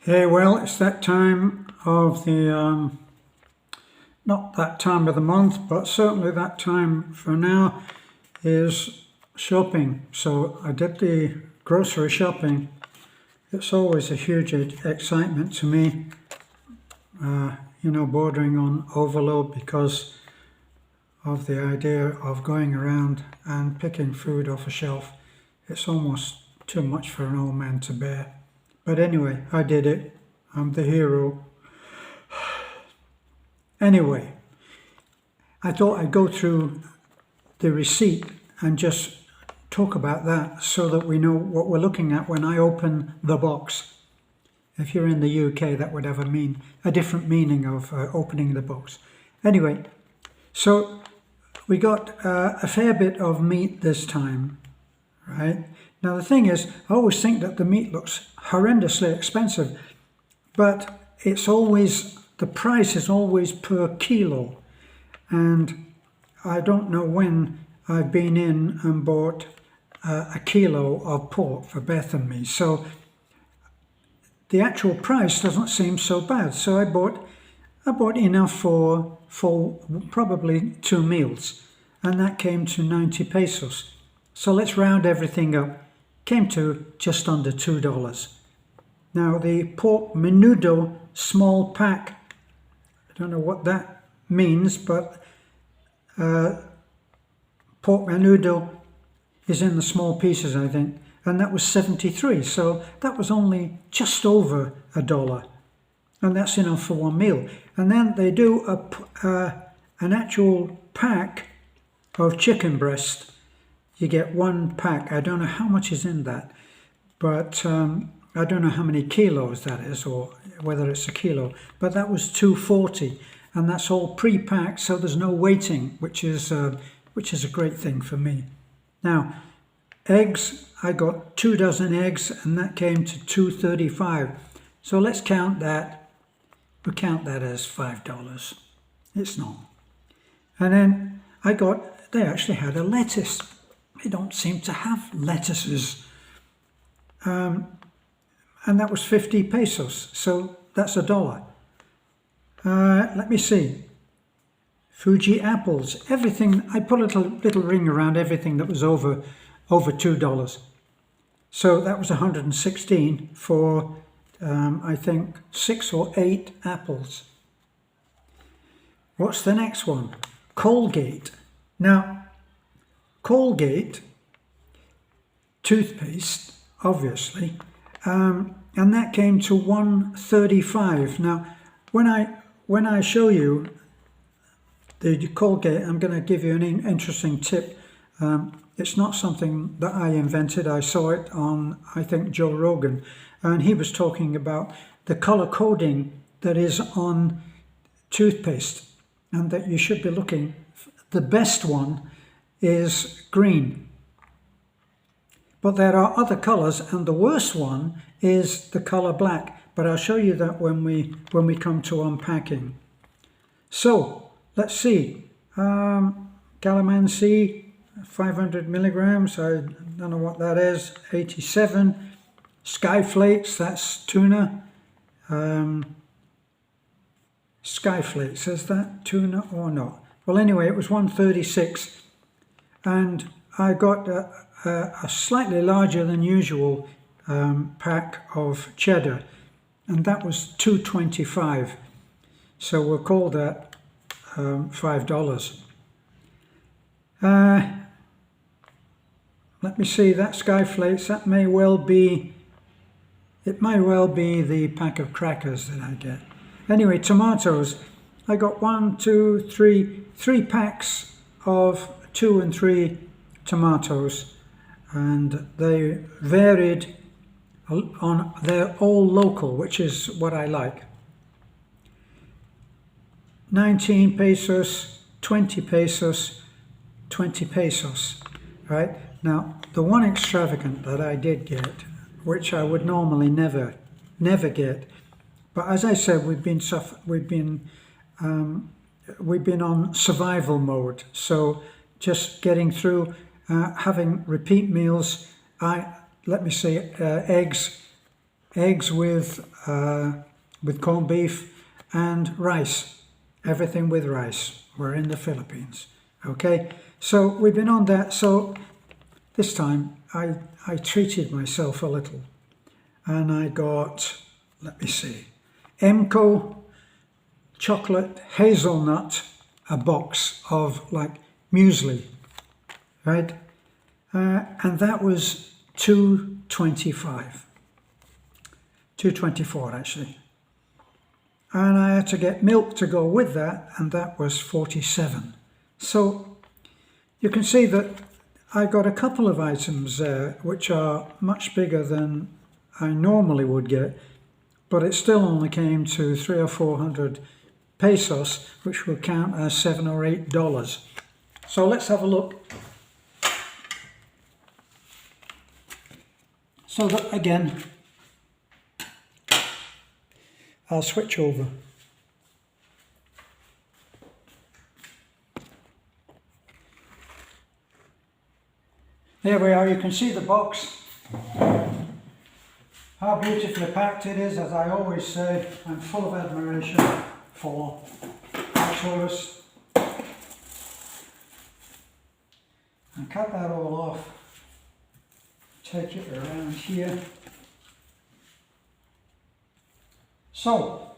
Hey, well, it's that time of the, not that time of the month, but certainly that time for now is shopping. So I did the grocery shopping. It's always a huge excitement to me, bordering on overload because of the idea of going around and picking food off a shelf. It's almost too much for an old man to bear. But anyway, I did it. I'm the hero. Anyway, I thought I'd go through the receipt and just talk about that so that we know what we're looking at when I open the box. If you're in the UK, that would have a different meaning of opening the box. Anyway, so we got a fair bit of meat this time, right? Now the thing is, I always think that the meat looks horrendously expensive, but the price is always per kilo. And I don't know when I've been in and bought a kilo of pork for Beth and me. So the actual price doesn't seem so bad. So I bought enough for probably 2 meals, and that came to 90 pesos. So let's round everything up. Came to just under $2. Now the pork menudo small pack, I don't know what that means, but pork menudo is in the small pieces, I think, and that was 73. So that was only just over $1, and that's enough for 1 meal. And then they do an actual pack of chicken breast. You get 1 pack. I don't know how much is in that, but I don't know how many kilos that is, or whether it's a kilo, but that was $2.40, and that's all pre-packed, so there's no waiting, which is a great thing for me. Now, eggs, I got 2 dozen eggs, and that came to $2.35. So let's count that. We count that as $5. It's not. And then they actually had a lettuce. They don't seem to have lettuces. And that was 50 pesos, so that's $1. Let me see. Fuji apples, everything. I put a little ring around everything that was over $2. So that was 116 for, I think, 6 or 8 apples. What's the next one? Colgate. Now, Colgate toothpaste, obviously, and that came to $1.35. Now, when I show you the Colgate, I'm going to give you an interesting tip. It's not something that I invented. I saw it on, I think, Joe Rogan, and he was talking about the color coding that is on toothpaste, and that you should be looking. The best one is green. But there are other colors, and the worst one is the color black. But I'll show you that when we come to unpacking. So let's see. Calamansi, 500 milligrams. I don't know what that is. 87. Skyflakes, that's tuna. Skyflakes, is that tuna or not? Well, anyway, it was 136, and I got a slightly larger than usual pack of cheddar, and that was $2.25. So we'll call that $5. Let me see, that Skyflakes, that may well be the pack of crackers that I get. Anyway, tomatoes, I got 3 packs of 2 and 3 tomatoes, and they varied on, they're all local, which is what I like. 19 pesos, 20 pesos, 20 pesos, right? Now, the one extravagant that I did get, which I would normally never get, but as I said, we've been on survival mode, so just getting through, having repeat meals. Let me say, eggs eggs with corned beef and rice. Everything with rice. We're in the Philippines. Okay, so we've been on that. So this time I treated myself a little, and I got, let me see, Emco chocolate hazelnut, a box of like muesli, right? And that was $2.25, $2.24 actually. And I had to get milk to go with that, and that was 47. So you can see that I got a couple of items there which are much bigger than I normally would get, but it still only came to 300 or 400 pesos, which will count as $7 or $8. So let's have a look. So that again, I'll switch over. There we are, you can see the box. How beautifully packed it is. As I always say, I'm full of admiration for our tourists. And cut that all off. Take it around here. So,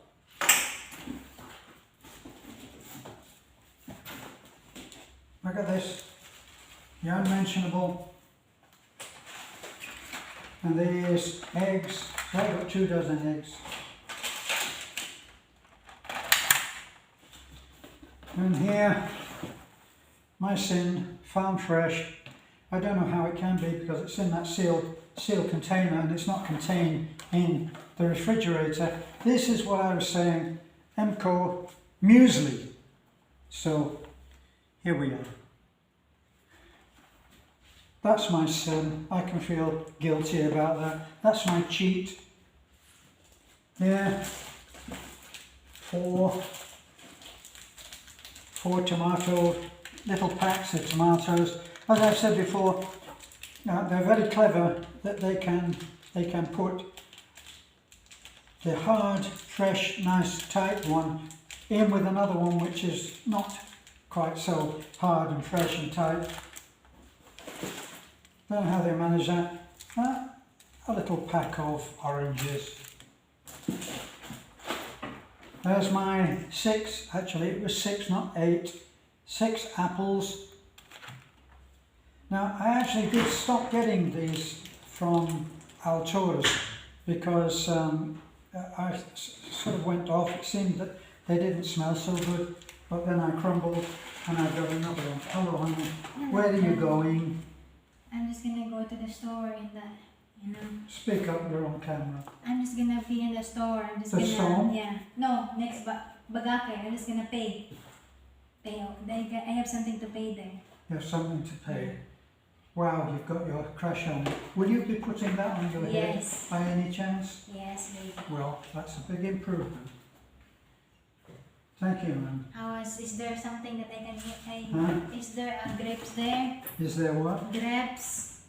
look at this, the unmentionable. And these eggs, I've got 2 dozen eggs. And here, my sin, farm fresh. I don't know how it can be because it's in that sealed container and it's not contained in the refrigerator. This is what I was saying, Emco muesli. So here we are. That's my sin. I can feel guilty about that. That's my cheat. There, four tomato, little packs of tomatoes. As I've said before, they're very clever that they can put the hard, fresh, nice, tight one in with another one which is not quite so hard and fresh and tight. Don't know how they manage that. A little pack of oranges. There's my 6, actually it was 6, not 8, 6 apples. Now I actually did stop getting these from Alturas because I sort of went off. It seemed that they didn't smell so good, but then I crumbled and I got another one. Hello honey, where are you going? I'm just gonna go to the store in the, you know. Speak up, you're on camera. I'm just gonna be in the store. I'm just The gonna, store? yeah. No, next Bagake. I'm just gonna pay. I have something to pay there. You have something to pay. Wow, you've got your crush on. Will you be putting that on your head by any chance? Yes, baby. Well, that's a big improvement. Thank you, man. Is there something that I can get? Huh? Is there grapes there? Is there what? Grapes.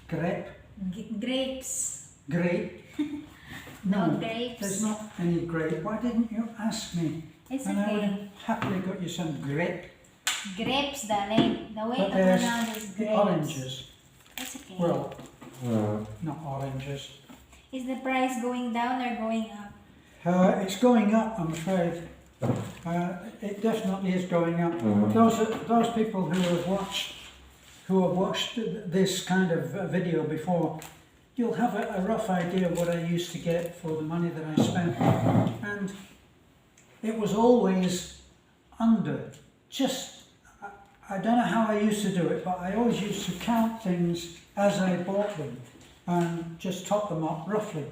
Grape? Grapes. Grape? No grapes. There's not any grape. Why didn't you ask me? It's and I would okay. have happily got you some grape. Grapes, darling. The way But to there's pronounce is the grapes. oranges. It's okay. Well, not oranges. Is the price going down or going up? It's going up, I'm afraid. It definitely is going up. Those people who have watched this kind of video before, you'll have a rough idea of what I used to get for the money that I spent, and it was always under. I don't know how I used to do it, but I always used to count things as I bought them and just top them up roughly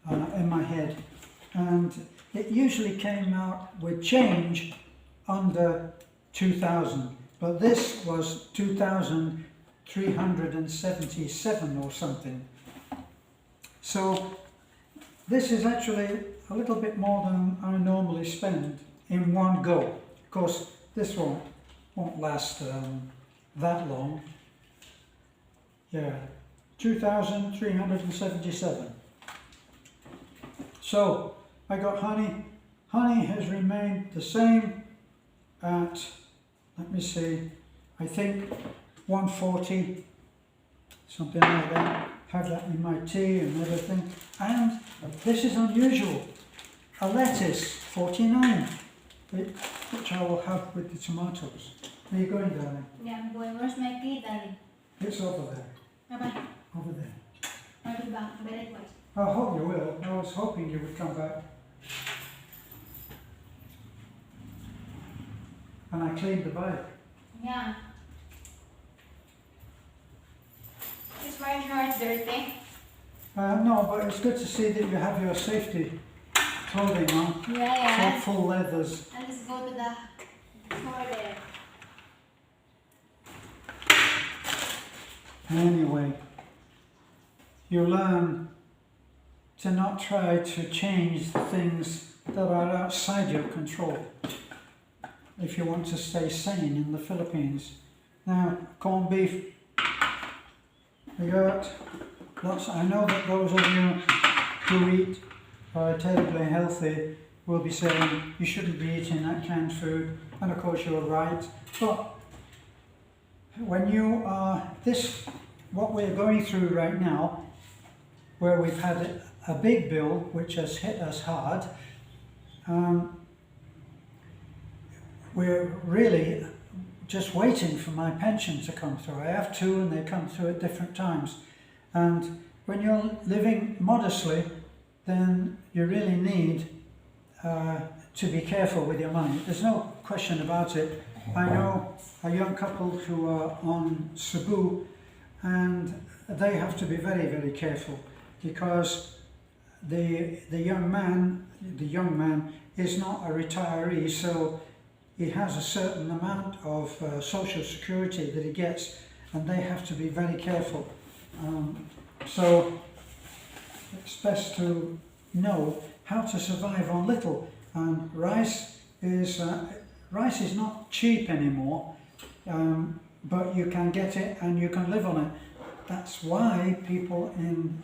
in my head. And it usually came out with change under 2,000, but this was 2,377 or something. So this is actually a little bit more than I normally spend in one go. Of course, this won't last that long. Yeah, 2,377. So I got honey. Honey has remained the same at, let me see, I think 140, something like that. Have that in my tea and everything. And this is unusual. A lettuce, 49, which I will have with the tomatoes. Where are you going, darling? Yeah, I'm going. Where's my key, darling? It's over there. Bye-bye. Over there. I'll be back very quick. I hope you will. I was hoping you would come back. And I cleaned the bike. Yeah. Is my shorts dirty? No, but it's good to see that you have your safety clothing on. Yeah. Full leathers. And let's go to the store there. Anyway, you learn to not try to change the things that are outside your control if you want to stay sane in the Philippines. Now, corned beef, we got lots. I know that those of you who eat terribly healthy will be saying you shouldn't be eating that canned food, and of course you're right. But when you are what we're going through right now, where we've had a big bill which has hit us hard, we're really just waiting for my pension to come through. I have two and they come through at different times. And when you're living modestly, then you really need to be careful with your money. There's no question about it. I know a young couple who are on Cebu, and they have to be very, very careful because the young man is not a retiree, so he has a certain amount of social security that he gets, and they have to be very careful. So it's best to know how to survive on little. And rice is not cheap anymore, but you can get it and you can live on it. That's why people in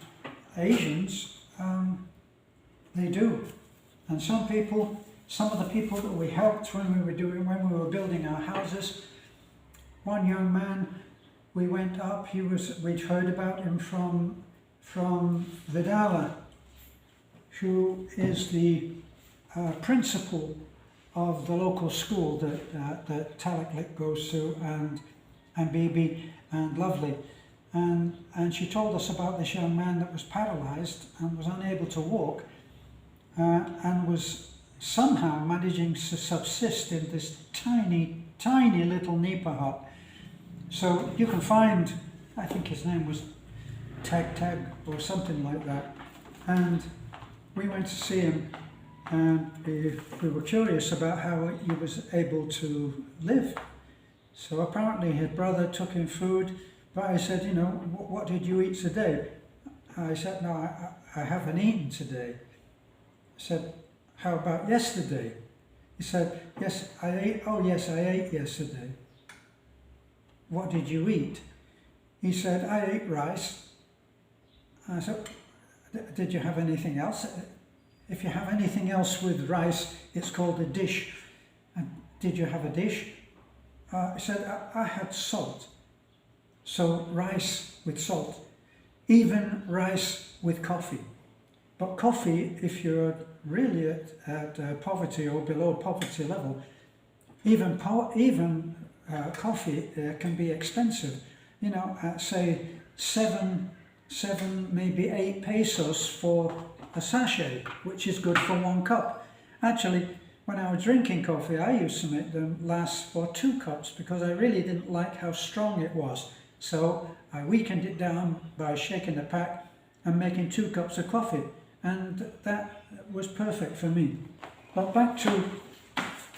Asians, they do. And some of the people that we helped when we were building our houses, one young man, we went up, we'd heard about him from Vidala, who is the principal of the local school that Talaklik goes to, and Bibi and Lovely. And she told us about this young man that was paralysed and was unable to walk, and was somehow managing to subsist in this tiny, tiny little nipa hut. So you can find, I think his name was Tag or something like that. And we went to see him, and we were curious about how he was able to live. So apparently his brother took him food, but I said, what did you eat today? I said, no, I haven't eaten today. I said, how about yesterday? He said, yes, I ate. Oh, yes, I ate yesterday. What did you eat? He said, I ate rice. I said, did you have anything else? If you have anything else with rice, it's called a dish. And did you have a dish? He said, I had salt. So rice with salt. Even rice with coffee. But coffee, if you're really at poverty or below poverty level, even coffee can be expensive. At say 7, maybe 8 pesos for a sachet, which is good for 1 cup. Actually, when I was drinking coffee, I used to make them last for 2 cups because I really didn't like how strong it was. So I weakened it down by shaking the pack and making 2 cups of coffee. And that was perfect for me. But back to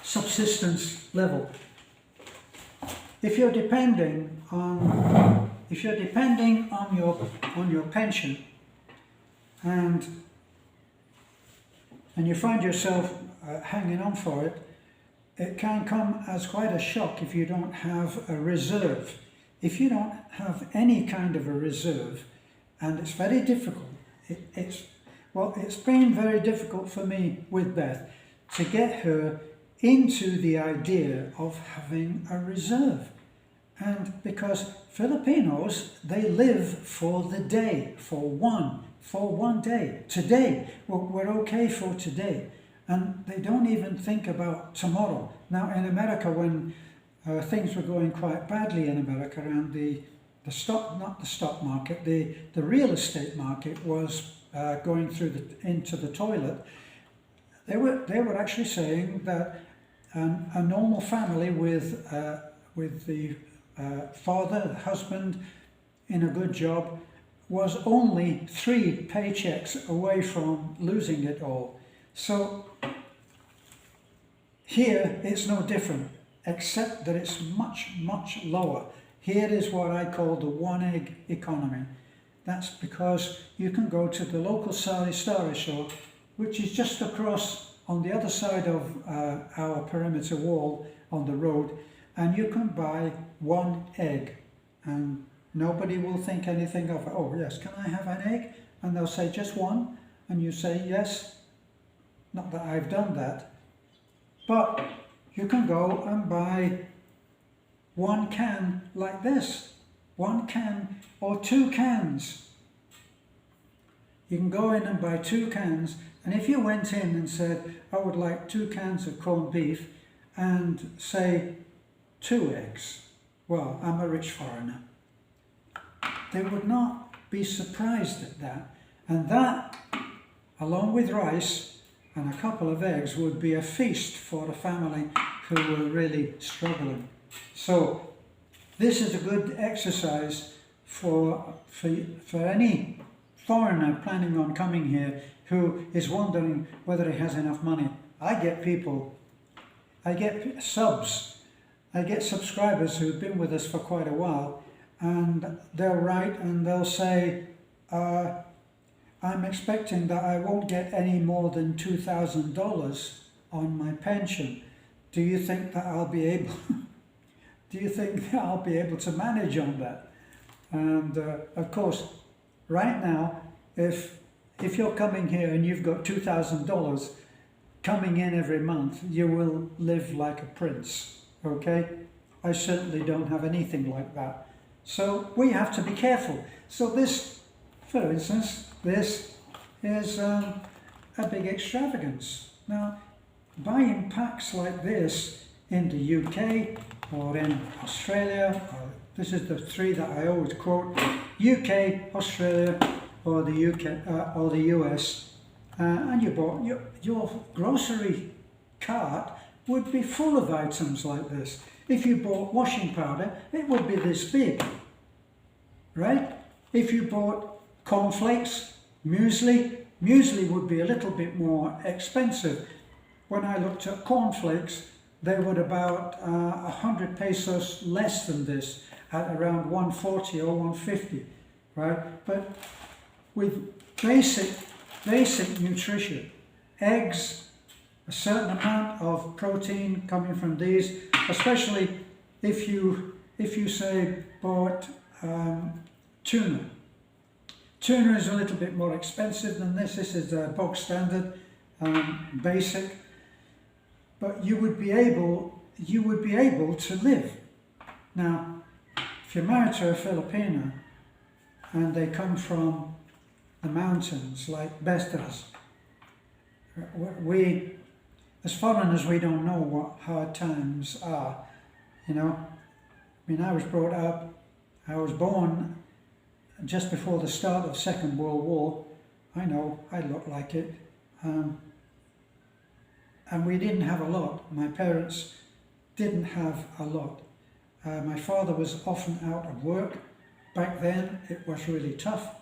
subsistence level. If you're depending on your pension, and you find yourself hanging on for it, it can come as quite a shock if you don't have a reserve. If you don't have any kind of a reserve, and it's very difficult, Well, it's been very difficult for me with Beth to get her into the idea of having a reserve. And because Filipinos, they live for the day, for one day. Today, we're okay for today. And they don't even think about tomorrow. Now, in America, when things were going quite badly in America, and the stock, not the stock market, the real estate market was going through into the toilet, they were actually saying that a normal family with the father, the husband in a good job was only 3 paychecks away from losing it all. So here it's no different, except that it's much, much lower. Here is what I call the one egg economy. That's because you can go to the local sari store, which is just across on the other side of our perimeter wall on the road, and you can buy 1 egg, and nobody will think anything of it. Oh yes, can I have an egg? And they'll say just 1, and you say yes. Not that I've done that, but you can go and buy 1 can like this, 1 can or 2 cans. You can go in and buy 2 cans, and if you went in and said, I would like 2 cans of corned beef and say 2 eggs, well, I'm a rich foreigner. They would not be surprised at that. And that, along with rice and a couple of eggs, would be a feast for a family who were really struggling. So this is a good exercise for any foreigner planning on coming here who is wondering whether he has enough money. I get subscribers who've been with us for quite a while, and they'll write and they'll say, I'm expecting that I won't get any more than $2,000 on my pension. Do you think that I'll be able to manage on that? And of course, right now, if you're coming here and you've got $2,000 coming in every month, you will live like a prince, okay? I certainly don't have anything like that. So we have to be careful. So this, for instance, this is a big extravagance. Now, buying packs like this in the UK or in Australia, this is the 3 that I always quote: UK, Australia, or the UK or the US, and you bought your grocery cart would be full of items like this. If you bought washing powder, it would be this big, right? If you bought cornflakes, muesli would be a little bit more expensive. When I looked at cornflakes, they were about 100 pesos less than this, at around 140 or 150, right? But with basic nutrition, eggs, a certain amount of protein coming from these, especially if you say bought tuna. Tuna is a little bit more expensive than this. This is the bog standard, basic. But you would be able to live. Now, if you're married to a Filipino and they come from the mountains like Beth does, we, as foreigners, we don't know what hard times are. You know, I mean, I was born just before the start of Second World War. I know, I look like it. And we didn't have a lot. My parents didn't have a lot. My father was often out of work. Back then, it was really tough.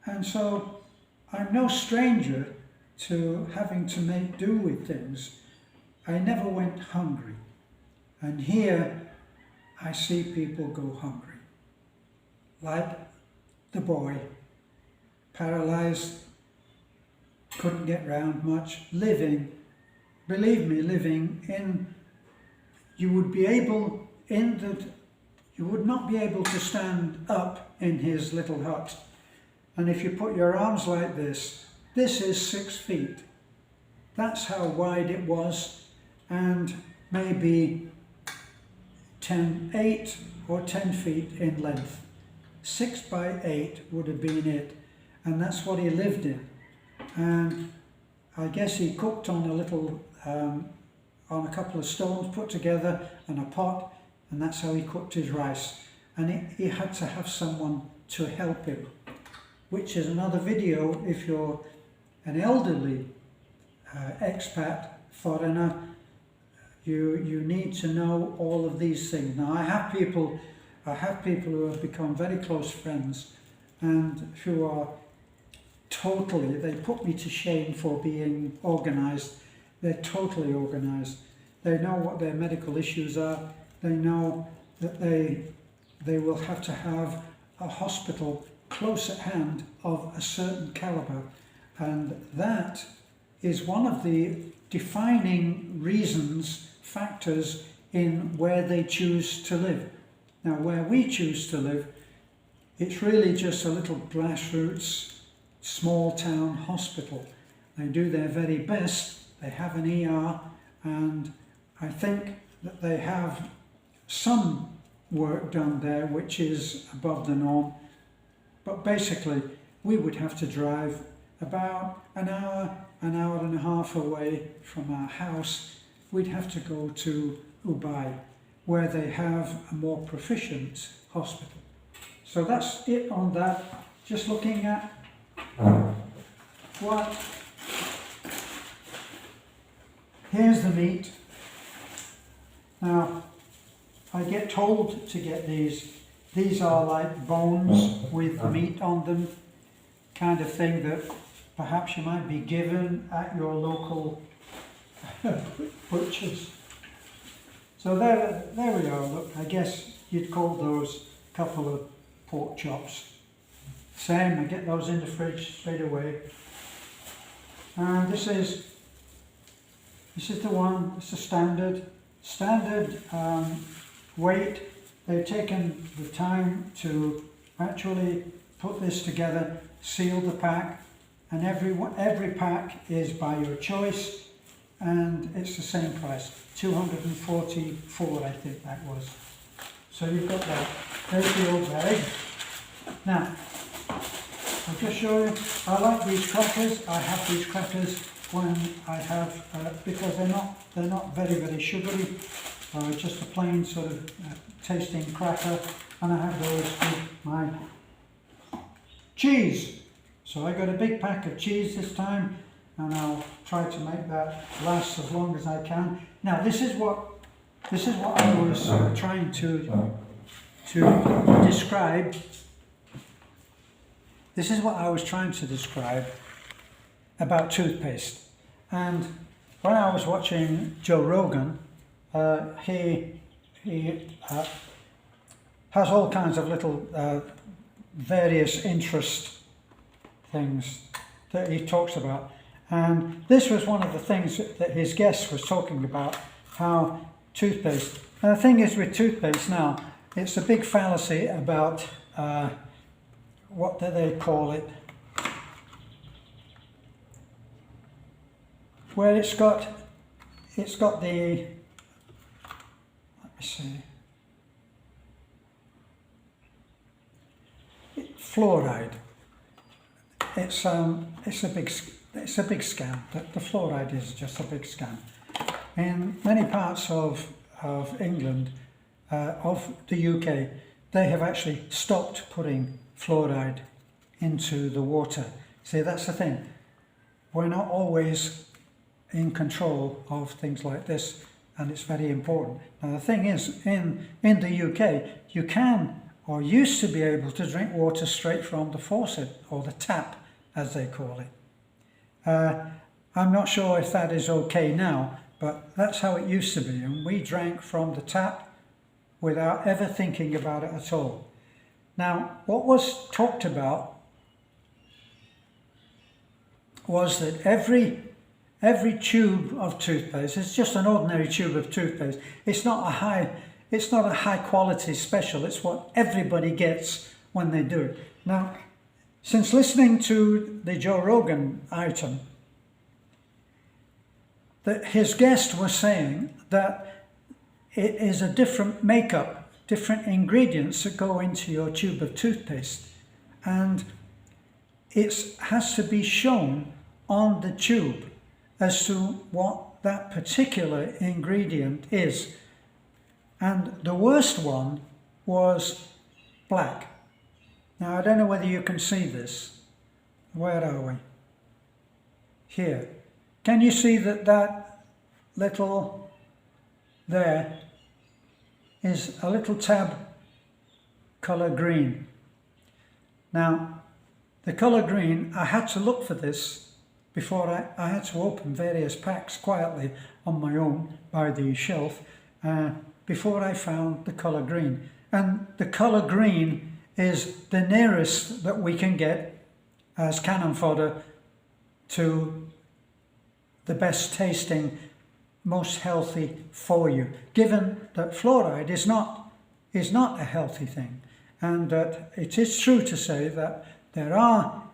And so I'm no stranger to having to make do with things. I never went hungry. And here, I see people go hungry. Like the boy, paralyzed, couldn't get round much, living, believe me, living in, you would not be able to stand up in his little hut. And if you put your arms like this, This is 6 feet. That's how wide it was, and maybe 8 or 10 feet in length. 6 by 8 would have been it, and that's what he lived in. And I guess he cooked on a little, on a couple of stones put together and a pot, and that's how he cooked his rice. And he had to have someone to help him, which is another video. If you're an elderly expat foreigner, you need to know all of these things. Now I have people who have become very close friends and who are totally, they put me to shame for being organised. They're totally organised. They know what their medical issues are. They know that they will have to have a hospital close at hand of a certain calibre, and that is one of the defining reasons, factors in where they choose to live. Now where we choose to live, it's really just a little grassroots small town hospital. They do their very best. They have an ER, and I think that they have some work done there which is above the norm, but basically we would have to drive about an hour and a half away from our house. We'd have to go to Dubai, where they have a more proficient hospital. So that's it on that. Just looking at what, here's the meat. Now I get told to get these. These are like bones with meat on them, kind of thing that perhaps you might be given at your local butchers. So there we are. Look, I guess you'd call those a couple of pork chops. Same, I get those in the fridge straight away. And this is the one. It's a standard weight. They've taken the time to actually put this together, seal the pack, and every pack is by your choice, and it's the same price, 244, I think that was. So you've got that. There's the old bag. Now, I'll just show you. I like these crackers. I have these crackers when I have, because they're not very, very sugary. Just a plain sort of tasting cracker, and I have those with my cheese. So I got a big pack of cheese this time, and I'll try to make that last as long as I can. Now this is what I was trying to describe. This is what I was trying to describe about toothpaste. And when I was watching Joe Rogan, he has all kinds of little various interest things that he talks about. And this was one of the things that his guest was talking about, how toothpaste. And the thing is with toothpaste now, it's a big fallacy about, what do they call it? Where it's got the, let me see, fluoride. It's a big scam. The fluoride is just a big scam. In many parts of England, of the UK, they have actually stopped putting fluoride into the water. See, that's the thing. We're not always in control of things like this, and it's very important. Now the thing is, in the UK, you can, or used to be able to drink water straight from the faucet, or the tap, as they call it. I'm not sure if that is okay now, but that's how it used to be, and we drank from the tap without ever thinking about it at all. Now, what was talked about was that every tube of toothpaste, it's just an ordinary tube of toothpaste. It's not a high quality special. It's what everybody gets when they do it. Now, Since listening to the Joe Rogan item, that his guest was saying that it is a different makeup, different ingredients that go into your tube of toothpaste, and it has to be shown on the tube as to what that particular ingredient is. And the worst one was black. Now, I don't know whether you can see this. Where are we? Here. Can you see that that little there is a little tab colour green? Now, the colour green, I had to look for this before I had to open various packs quietly on my own by the shelf before I found the colour green. And the colour green is the nearest that we can get as cannon fodder to the best tasting, most healthy for you, given that fluoride is not a healthy thing, and that it is true to say that there are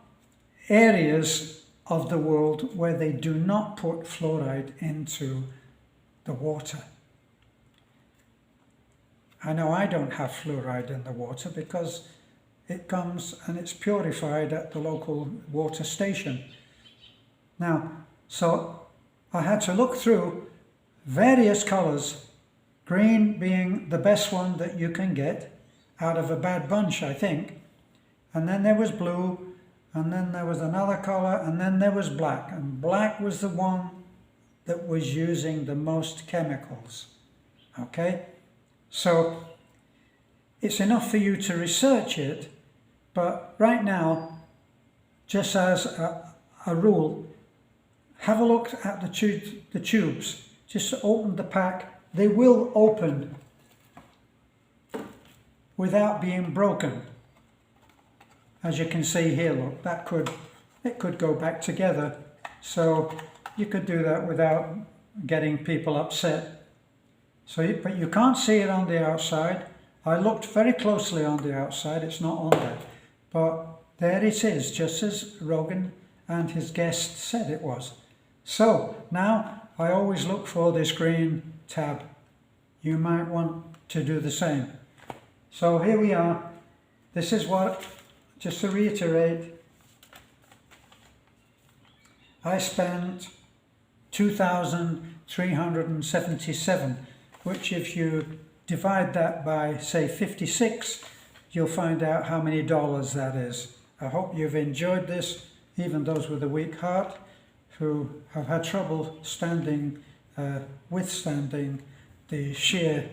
areas of the world where they do not put fluoride into the water. I know I don't have fluoride in the water because it comes and it's purified at the local water station. Now, so I had to look through various colours, green being the best one that you can get out of a bad bunch, I think. And then there was blue, and then there was another colour, and then there was black. And black was the one that was using the most chemicals. Okay? So it's enough for you to research it, but right now, just as a rule, have a look at the tubes. Just open the pack. They will open without being broken. As you can see here, look, it could go back together. So you could do that without getting people upset. But you can't see it on the outside. I looked very closely on the outside. It's not on there. But there it is, just as Rogan and his guest said it was. So now I always look for this green tab. You might want to do the same. So here we are. This is what, just to reiterate, I spent 2,377, which if you divide that by, say, 56, you'll find out how many dollars that is. I hope you've enjoyed this, even those with a weak heart who have had trouble withstanding the sheer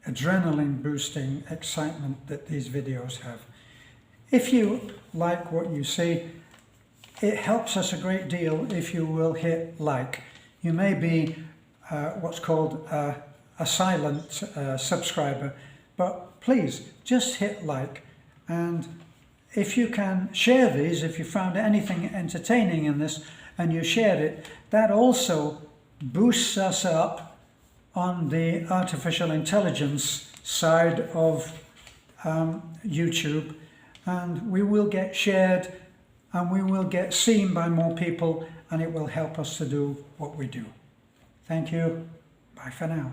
adrenaline boosting excitement that these videos have. If you like what you see, it helps us a great deal if you will hit like. You may be what's called a silent subscriber, but please just hit like. And if you can share these, if you found anything entertaining in this and you shared it, that also boosts us up on the artificial intelligence side of YouTube, and we will get shared and we will get seen by more people, and it will help us to do what we do. Thank you. Bye for now.